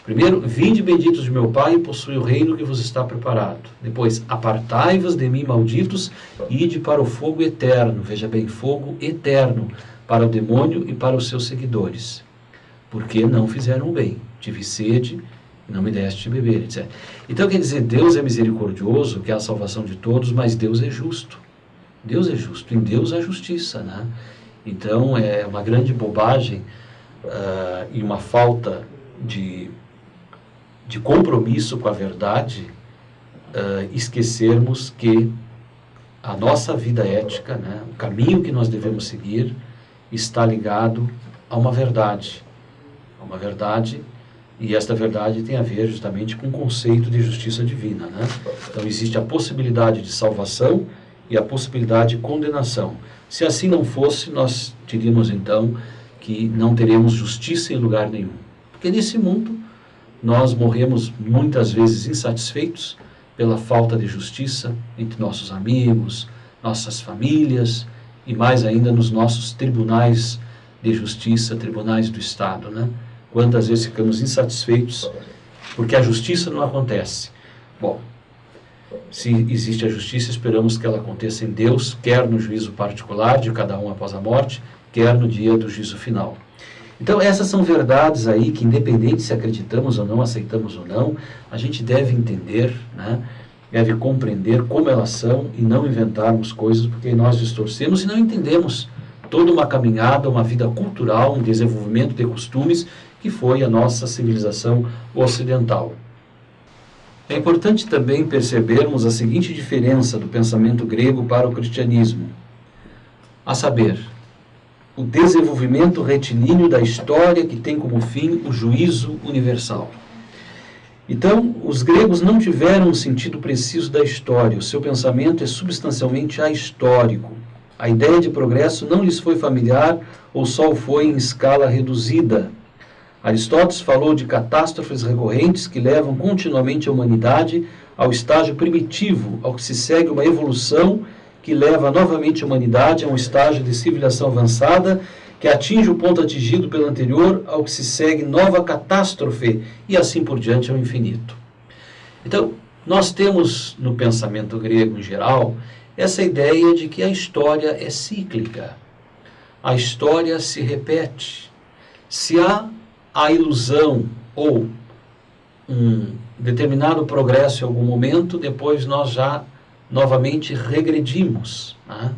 Primeiro, vinde benditos de meu Pai, e possui o reino que vos está preparado. Depois, apartai-vos de mim, malditos, e ide para o fogo eterno. Veja bem, fogo eterno, para o demônio e para os seus seguidores. Porque não fizeram o bem. Tive sede, não me deste de beber, etc. Então, quer dizer, Deus é misericordioso, quer a salvação de todos, mas Deus é justo. Deus é justo, em Deus há justiça, né? Então, é uma grande bobagem e uma falta de compromisso com a verdade esquecermos que a nossa vida ética, né, o caminho que nós devemos seguir, está ligado a uma verdade. A uma verdade, e esta verdade tem a ver justamente com o conceito de justiça divina, né? Então, existe a possibilidade de salvação e a possibilidade de condenação. Se assim não fosse, nós diríamos então que não teremos justiça em lugar nenhum. Porque nesse mundo nós morremos muitas vezes insatisfeitos pela falta de justiça entre nossos amigos, nossas famílias e mais ainda nos nossos tribunais de justiça, tribunais do Estado, né? Quantas vezes ficamos insatisfeitos porque a justiça não acontece. Bom, se existe a justiça, esperamos que ela aconteça em Deus, quer no juízo particular de cada um após a morte, quer no dia do juízo final. Então, essas são verdades aí que, independente se acreditamos ou não, aceitamos ou não, a gente deve entender, né? Deve compreender como elas são e não inventarmos coisas, porque nós distorcemos e não entendemos toda uma caminhada, uma vida cultural, um desenvolvimento de costumes que foi a nossa civilização ocidental. É importante também percebermos a seguinte diferença do pensamento grego para o cristianismo, a saber, o desenvolvimento retilíneo da história que tem como fim o juízo universal. Então, os gregos não tiveram um sentido preciso da história, o seu pensamento é substancialmente ahistórico. A ideia de progresso não lhes foi familiar ou só o foi em escala reduzida. Aristóteles falou de catástrofes recorrentes que levam continuamente a humanidade ao estágio primitivo, ao que se segue uma evolução que leva novamente a humanidade a um estágio de civilização avançada, que atinge o ponto atingido pelo anterior, ao que se segue nova catástrofe, e assim por diante ao infinito. Então, nós temos no pensamento grego em geral, essa ideia de que a história é cíclica. A história se repete. Se há a ilusão ou um determinado progresso em algum momento, depois nós já novamente regredimos, né?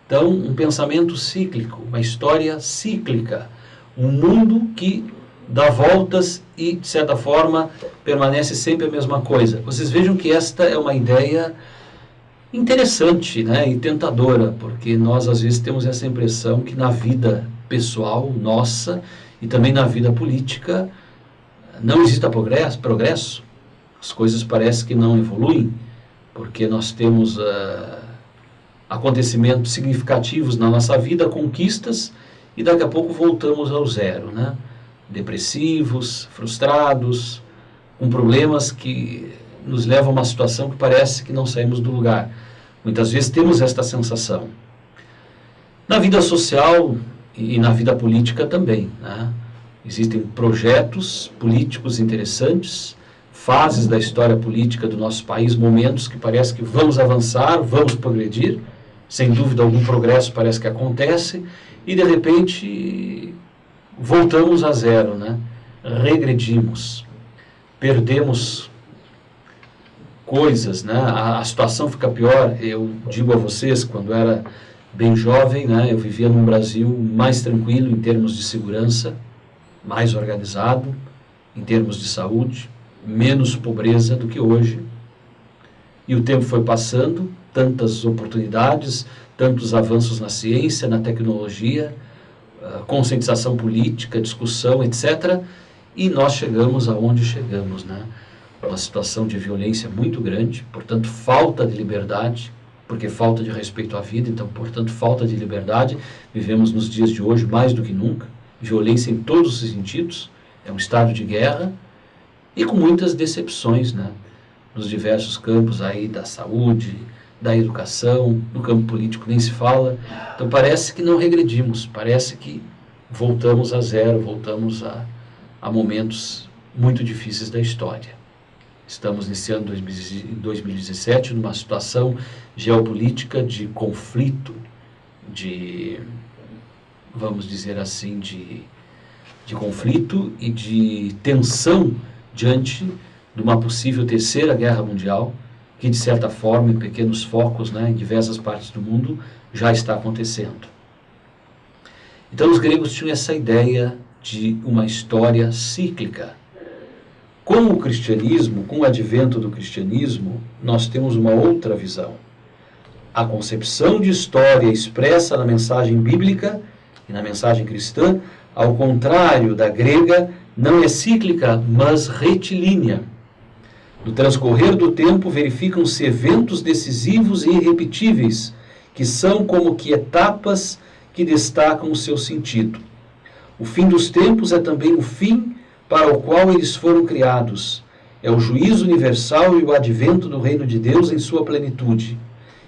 Então, um pensamento cíclico, uma história cíclica, um mundo que dá voltas e, de certa forma, permanece sempre a mesma coisa. Vocês vejam que esta é uma ideia interessante, né, e tentadora, porque nós às vezes temos essa impressão que na vida pessoal nossa e também na vida política não existe progresso. As coisas parecem que não evoluem, porque nós temos acontecimentos significativos na nossa vida, conquistas, e daqui a pouco voltamos ao zero, né? Depressivos, frustrados, com problemas que nos levam a uma situação que parece que não saímos do lugar. Muitas vezes temos esta sensação. Na vida social e na vida política também, né? Existem projetos políticos interessantes, fases da história política do nosso país, momentos que parece que vamos avançar, vamos progredir, sem dúvida algum progresso parece que acontece, e de repente voltamos a zero, né? Regredimos, perdemos coisas, né? A situação fica pior. Eu digo a vocês, quando era bem jovem, né, eu vivia num Brasil mais tranquilo em termos de segurança, mais organizado em termos de saúde, menos pobreza do que hoje. E o tempo foi passando, tantas oportunidades, tantos avanços na ciência, na tecnologia, conscientização política, discussão, etc. E nós chegamos aonde chegamos, né? Uma situação de violência muito grande, portanto, falta de liberdade, porque falta de respeito à vida, então, portanto, falta de liberdade. Vivemos nos dias de hoje mais do que nunca, violência em todos os sentidos, é um estado de guerra, e com muitas decepções, né? Nos diversos campos aí da saúde, da educação, no campo político nem se fala. Então parece que não regredimos, parece que voltamos a zero, voltamos a momentos muito difíceis da história. Estamos iniciando 2017 numa situação geopolítica de conflito, de, vamos dizer assim, de conflito e de tensão diante de uma possível terceira guerra mundial, que de certa forma, em pequenos focos, né, em diversas partes do mundo, já está acontecendo. Então os gregos tinham essa ideia de uma história cíclica. Com o cristianismo, com o advento do cristianismo, nós temos uma outra visão. A concepção de história expressa na mensagem bíblica e na mensagem cristã, ao contrário da grega, não é cíclica, mas retilínea. No transcorrer do tempo, verificam-se eventos decisivos e irrepetíveis, que são como que etapas que destacam o seu sentido. O fim dos tempos é também o fim para o qual eles foram criados. É o juízo universal e o advento do reino de Deus em sua plenitude.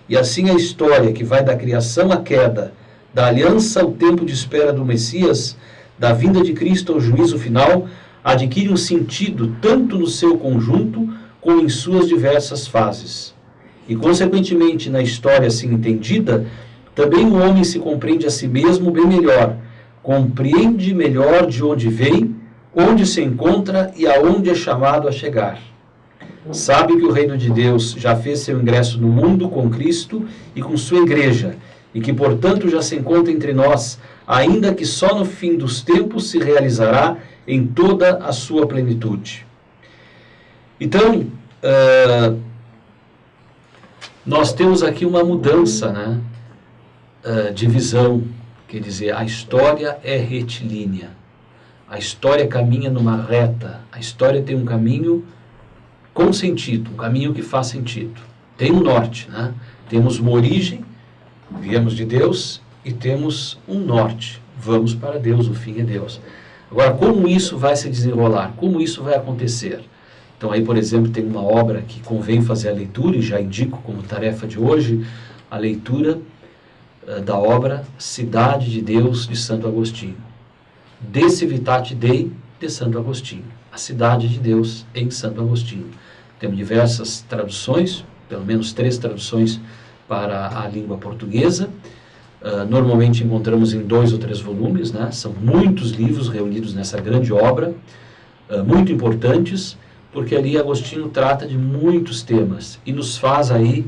E assim a história que vai da criação à queda, da aliança ao tempo de espera do Messias, da vinda de Cristo ao juízo final, adquire um sentido tanto no seu conjunto como em suas diversas fases. E, consequentemente, na história assim entendida, também o homem se compreende a si mesmo bem melhor, compreende melhor de onde vem, onde se encontra e aonde é chamado a chegar. Sabe que o reino de Deus já fez seu ingresso no mundo com Cristo e com sua igreja, e que, portanto, já se encontra entre nós, ainda que só no fim dos tempos se realizará em toda a sua plenitude. Então, nós temos aqui uma mudança, né, de visão, quer dizer, a história é retilínea, a história caminha numa reta, a história tem um caminho com sentido, um caminho que faz sentido. Tem um norte, né? Temos uma origem, viemos de Deus, e temos um norte, vamos para Deus, o fim é Deus. Agora, como isso vai se desenrolar? Como isso vai acontecer? Então aí, por exemplo, tem uma obra que convém fazer a leitura, e já indico como tarefa de hoje, a leitura da obra Cidade de Deus, de Santo Agostinho. De Civitate Dei, de Santo Agostinho. A Cidade de Deus em Santo Agostinho. Temos diversas traduções, pelo menos 3 traduções para a língua portuguesa. Normalmente encontramos em 2 ou 3 volumes, né? São muitos livros reunidos nessa grande obra, muito importantes, porque ali Agostinho trata de muitos temas e nos faz aí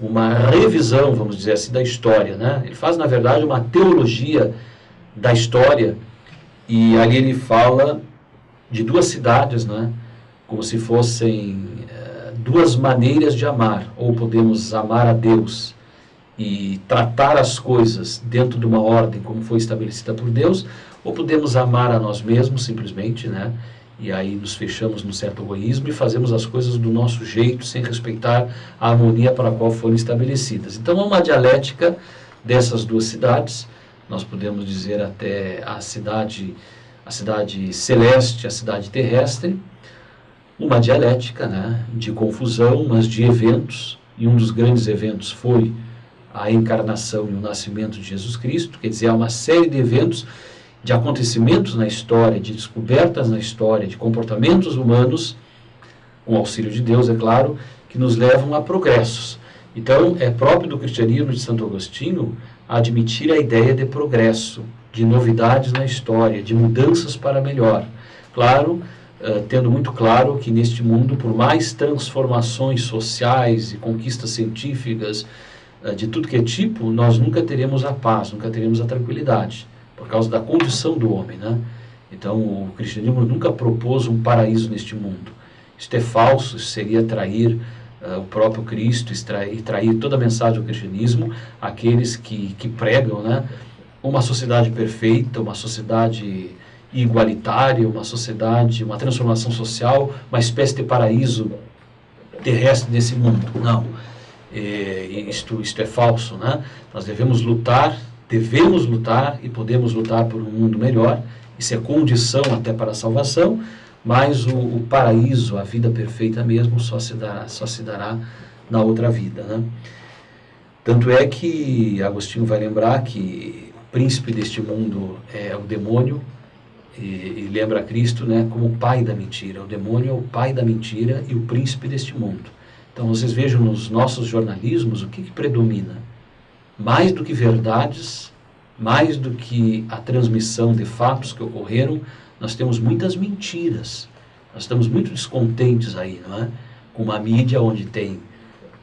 uma revisão, vamos dizer assim, da história, né? Ele faz, na verdade, uma teologia da história, e ali ele fala de duas cidades, né? Como se fossem duas maneiras de amar. Ou podemos amar a Deus e tratar as coisas dentro de uma ordem como foi estabelecida por Deus, ou podemos amar a nós mesmos simplesmente, né? E aí nos fechamos num certo egoísmo e fazemos as coisas do nosso jeito, sem respeitar a harmonia para a qual foram estabelecidas. Então é uma dialética dessas duas cidades. Nós podemos dizer até a cidade celeste, a cidade terrestre, uma dialética, né, de confusão, mas de eventos, e um dos grandes eventos foi a encarnação e o nascimento de Jesus Cristo. Quer dizer, há uma série de eventos, de acontecimentos na história, de descobertas na história, de comportamentos humanos, com auxílio de Deus, é claro, que nos levam a progressos. Então, é próprio do cristianismo de Santo Agostinho admitir a ideia de progresso, de novidades na história, de mudanças para melhor. Claro, tendo muito claro que neste mundo, por mais transformações sociais e conquistas científicas, de tudo que é tipo, nós nunca teremos a paz, nunca teremos a tranquilidade, por causa da condição do homem, né? Então, o cristianismo nunca propôs um paraíso neste mundo. Isto é falso, isso seria trair o próprio Cristo, trair toda a mensagem do cristianismo, aqueles que pregam, né, uma sociedade perfeita, uma sociedade igualitária, uma sociedade, uma transformação social, uma espécie de paraíso terrestre nesse mundo. Não, isto é falso, né? Nós devemos lutar e podemos lutar por um mundo melhor. Isso é condição até para a salvação, mas o paraíso, a vida perfeita mesmo, só se dará na outra vida, né? Tanto é que Agostinho vai lembrar que o príncipe deste mundo é o demônio, e lembra Cristo, né, como o pai da mentira. O demônio é o pai da mentira e o príncipe deste mundo. Então vocês vejam nos nossos jornalismos o que predomina. Mais do que verdades, mais do que a transmissão de fatos que ocorreram, nós temos muitas mentiras. Nós estamos muito descontentes aí, não é? Com uma mídia onde tem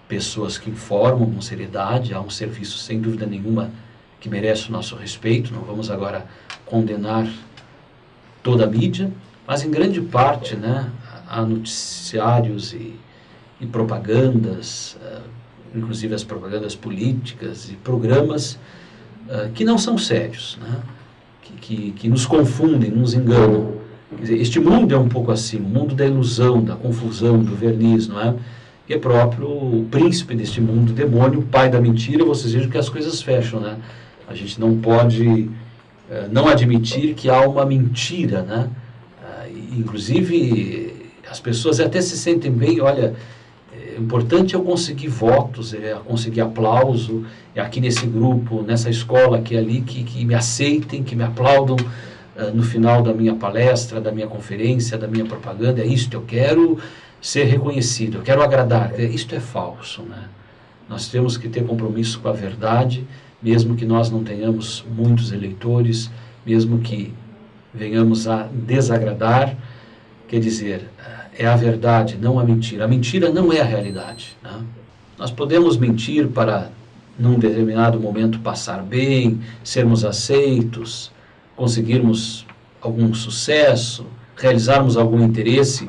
pessoas que informam com seriedade, há um serviço sem dúvida nenhuma que merece o nosso respeito. Não vamos agora condenar toda a mídia, mas em grande parte, né, há noticiários e propagandas, inclusive as propagandas políticas e programas que não são sérios, né? Que nos confundem, nos enganam. Quer dizer, este mundo é um pouco assim, o mundo da ilusão, da confusão, do verniz, não é? Que é próprio o príncipe deste mundo, o demônio, o pai da mentira. Vocês vejam que as coisas fecham, né? A gente não pode não admitir que há uma mentira, né? Inclusive, as pessoas até se sentem bem, olha, o importante é eu conseguir votos, é conseguir aplauso, é aqui nesse grupo, nessa escola, aqui ali, que me aceitem, que me aplaudam no final da minha palestra, da minha conferência, da minha propaganda. É isto, eu quero ser reconhecido, eu quero agradar. Isto é falso, né? Nós temos que ter compromisso com a verdade, mesmo que nós não tenhamos muitos eleitores, mesmo que venhamos a desagradar. Quer dizer, é a verdade, não a mentira. A mentira não é a realidade, né? Nós podemos mentir para, num determinado momento, passar bem, sermos aceitos, conseguirmos algum sucesso, realizarmos algum interesse,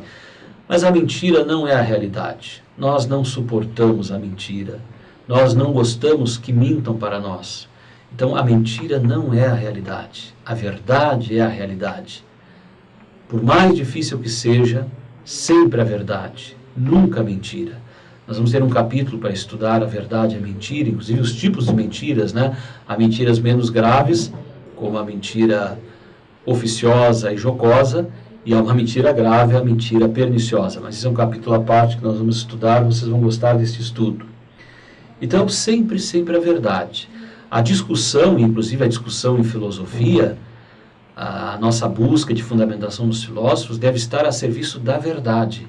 mas a mentira não é a realidade. Nós não suportamos a mentira. Nós não gostamos que mintam para nós. Então, a mentira não é a realidade. A verdade é a realidade. Por mais difícil que seja, sempre a verdade, nunca a mentira. Nós vamos ter um capítulo para estudar a verdade e a mentira, inclusive os tipos de mentiras, né? Há mentiras menos graves, como a mentira oficiosa e jocosa, e há uma mentira grave, a mentira perniciosa. Mas isso é um capítulo à parte que nós vamos estudar, vocês vão gostar desse estudo. Então, sempre a verdade. A discussão, inclusive a discussão em filosofia, a nossa busca de fundamentação dos filósofos deve estar a serviço da verdade.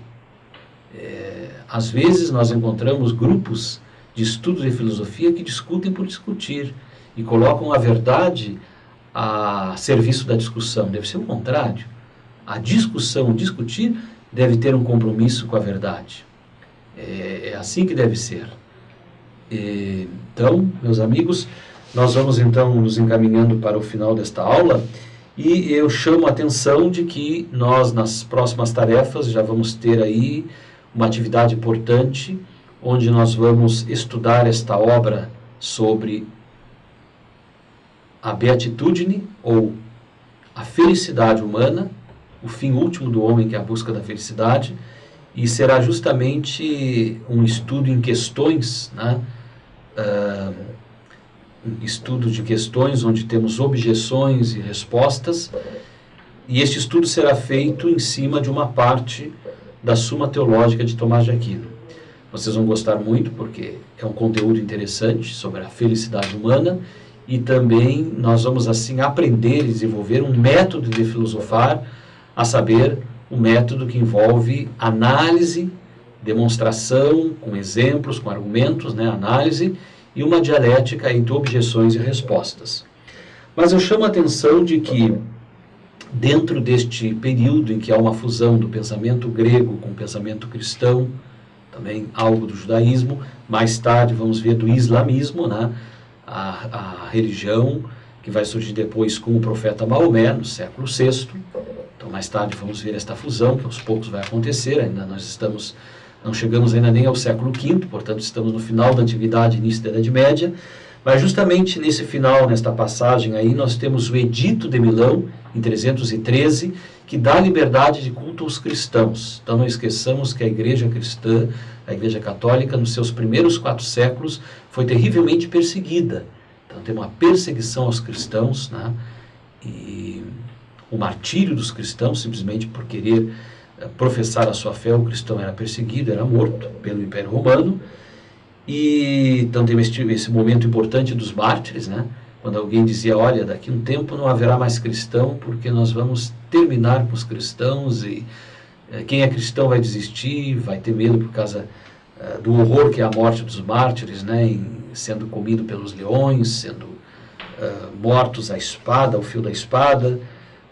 Às vezes nós encontramos grupos de estudo de filosofia que discutem por discutir e colocam a verdade a serviço da discussão. Deve ser o contrário. A discussão, discutir, deve ter um compromisso com a verdade. É assim que deve ser. Então, meus amigos, nós vamos então nos encaminhando para o final desta aula, e eu chamo a atenção de que nós, nas próximas tarefas, já vamos ter aí uma atividade importante, onde nós vamos estudar esta obra sobre a beatitudine, ou a felicidade humana, o fim último do homem, que é a busca da felicidade, e será justamente um estudo em questões, né? Um estudo de questões onde temos objeções e respostas, e este estudo será feito em cima de uma parte da Suma Teológica de Tomás de Aquino. Vocês vão gostar muito, porque é um conteúdo interessante sobre a felicidade humana, e também nós vamos assim aprender e desenvolver um método de filosofar, a saber, um método que envolve análise, demonstração, com exemplos, com argumentos, né, análise, e uma dialética entre objeções e respostas. Mas eu chamo a atenção de que, dentro deste período em que há uma fusão do pensamento grego com o pensamento cristão, também algo do judaísmo, mais tarde vamos ver do islamismo, né, a religião que vai surgir depois com o profeta Maomé, no século VI. Então, mais tarde vamos ver esta fusão, que aos poucos vai acontecer, ainda não chegamos ainda nem ao século V, portanto estamos no final da Antiguidade, início da Idade Média, mas justamente nesse final, nesta passagem aí, nós temos o Edito de Milão, em 313, que dá liberdade de culto aos cristãos. Então não esqueçamos que a igreja cristã, a igreja católica, nos seus primeiros 4 séculos, foi terrivelmente perseguida. Então tem uma perseguição aos cristãos, né? E o martírio dos cristãos, simplesmente por querer professar a sua fé, o cristão era perseguido, era morto pelo Império Romano. E então tem esse momento importante dos mártires, né? Quando alguém dizia, olha, daqui a um tempo não haverá mais cristão, porque nós vamos terminar com os cristãos, e quem é cristão vai desistir, vai ter medo por causa do horror que é a morte dos mártires, né? Sendo comido pelos leões, sendo mortos à espada, ao fio da espada.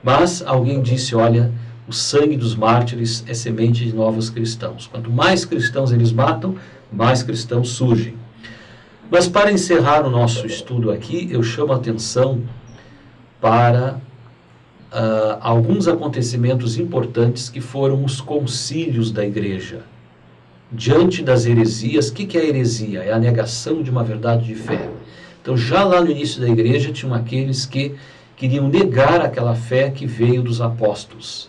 Mas alguém disse, olha, o sangue dos mártires é semente de novos cristãos. Quanto mais cristãos eles matam, mais cristãos surgem. Mas para encerrar o nosso estudo aqui, eu chamo a atenção para alguns acontecimentos importantes que foram os concílios da igreja. Diante das heresias, o que é a heresia? É a negação de uma verdade de fé. Então, já lá no início da igreja, tinham aqueles que queriam negar aquela fé que veio dos apóstolos.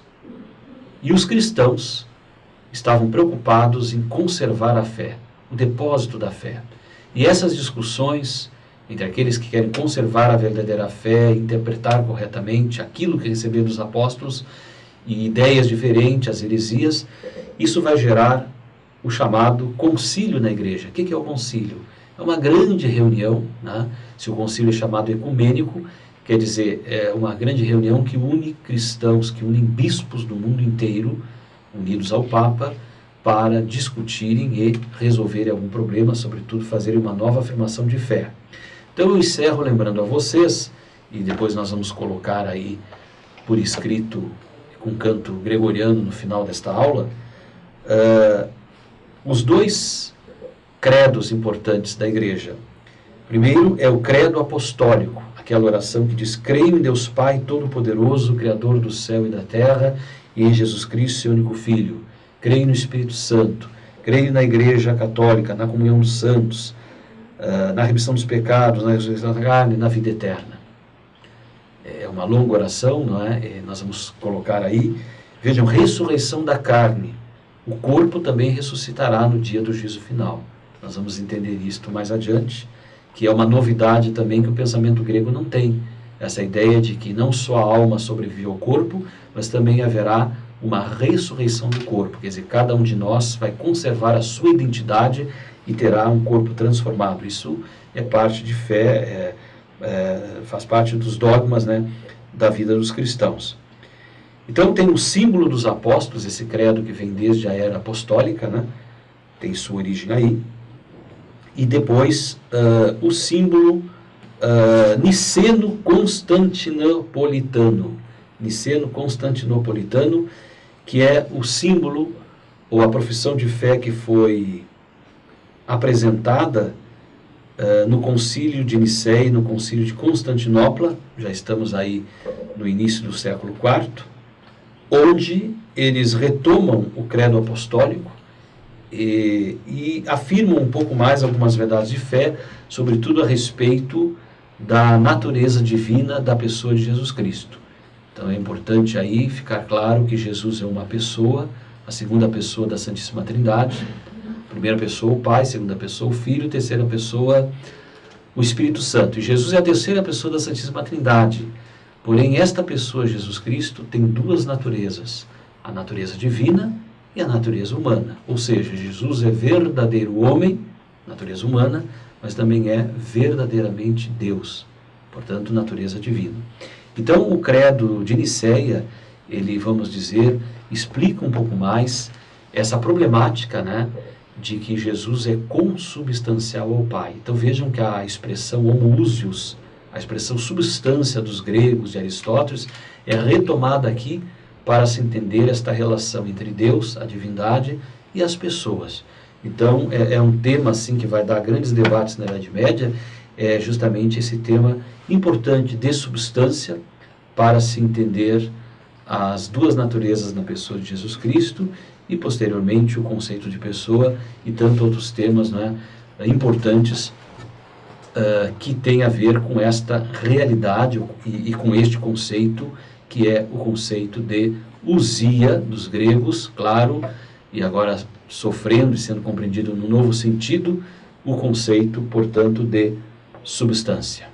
E os cristãos estavam preocupados em conservar a fé, o depósito da fé. E essas discussões entre aqueles que querem conservar a verdadeira fé, interpretar corretamente aquilo que receberam dos apóstolos, e ideias diferentes, as heresias, isso vai gerar o chamado concílio na igreja. O que é o concílio? É uma grande reunião, né? Se o concílio é chamado ecumênico, quer dizer, é uma grande reunião que une cristãos, que une bispos do mundo inteiro, unidos ao Papa, para discutirem e resolverem algum problema, sobretudo fazerem uma nova afirmação de fé. Então eu encerro lembrando a vocês, e depois nós vamos colocar aí por escrito, com canto gregoriano no final desta aula, os 2 credos importantes da igreja. Primeiro é o credo apostólico, aquela oração que diz, creio em Deus Pai Todo-Poderoso, Criador do céu e da terra, e em Jesus Cristo, seu único Filho. Creio no Espírito Santo, creio na Igreja Católica, na comunhão dos santos, na remissão dos pecados, na ressurreição da carne, na vida eterna. É uma longa oração, não é? Nós vamos colocar aí, vejam, ressurreição da carne. O corpo também ressuscitará no dia do juízo final. Nós vamos entender isto mais adiante, que é uma novidade também que o pensamento grego não tem. Essa ideia de que não só a alma sobrevive ao corpo, mas também haverá uma ressurreição do corpo. Quer dizer, cada um de nós vai conservar a sua identidade e terá um corpo transformado. Isso é parte de fé, faz parte dos dogmas, né, da vida dos cristãos. Então tem o símbolo dos apóstolos, esse credo que vem desde a era apostólica, né, tem sua origem aí. E depois o símbolo niceno-constantinopolitano. Niceno-constantinopolitano, que é o símbolo ou a profissão de fé que foi apresentada no concílio de Nicéia e no concílio de Constantinopla, já estamos aí no início do século IV, onde eles retomam o credo apostólico e afirmam um pouco mais algumas verdades de fé, sobretudo a respeito da natureza divina da pessoa de Jesus Cristo. Então é importante aí ficar claro que Jesus é uma pessoa, a segunda pessoa da Santíssima Trindade, primeira pessoa o Pai, segunda pessoa o Filho, terceira pessoa o Espírito Santo. E Jesus é a terceira pessoa da Santíssima Trindade. Porém, esta pessoa, Jesus Cristo, tem duas naturezas, a natureza divina e a natureza humana. Ou seja, Jesus é verdadeiro homem, natureza humana, mas também é verdadeiramente Deus, portanto, natureza divina. Então, o credo de Nicéia, ele, vamos dizer, explica um pouco mais essa problemática, né, de que Jesus é consubstancial ao Pai. Então, vejam que a expressão homoousios, a expressão substância dos gregos de Aristóteles, é retomada aqui para se entender esta relação entre Deus, a divindade, e as pessoas. Então, é um tema assim que vai dar grandes debates na Idade Média, é justamente esse tema importante de substância para se entender as duas naturezas na pessoa de Jesus Cristo e, posteriormente, o conceito de pessoa e tantos outros temas, né, importantes que tem a ver com esta realidade e com este conceito, que é o conceito de ousia dos gregos, claro, e agora sofrendo e sendo compreendido no novo sentido, o conceito, portanto, de substância.